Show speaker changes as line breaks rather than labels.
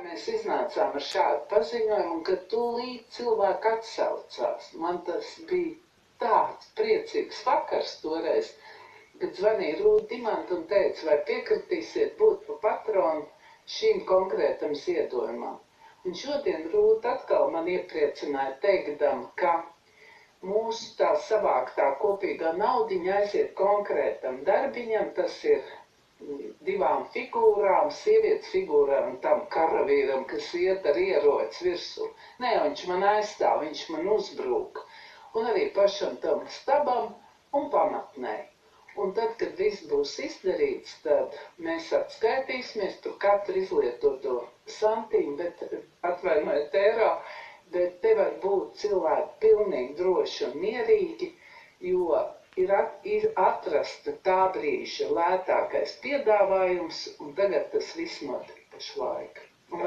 Mēs iznācām ar šādu paziņojumu, un kad tūlīt cilvēki atsaucās. Man tas bija tāds priecīgs vakars toreiz, kad zvanīja Rūta Dimanta un teica, vai piekritīsiet būt pa patronu šīm konkrētam ziedojumam. Un šodien Rūta atkal man iepriecināja teikdama, ka mūsu tā savāktā kopīgā naudiņa aiziet konkrētam darbiņam, tas ir 2 figūrām, sievietes figūrām un tam karavīram, kas iet ar ieroci virsū. Nē, viņš man aizstāv, viņš man uzbrūk. Un arī pašam tam stabam un pamatnē. Un tad, kad viss būs izdarīts, tad mēs atskaitīsimies par katru izlietoto santīmu, bet atvainojiet eiro, bet te var būt cilvēki pilnīgi droši un mierīgi, jo ir atrasta tā brīža lētākais piedāvājums, un tagad tas viss notiek pašlaik.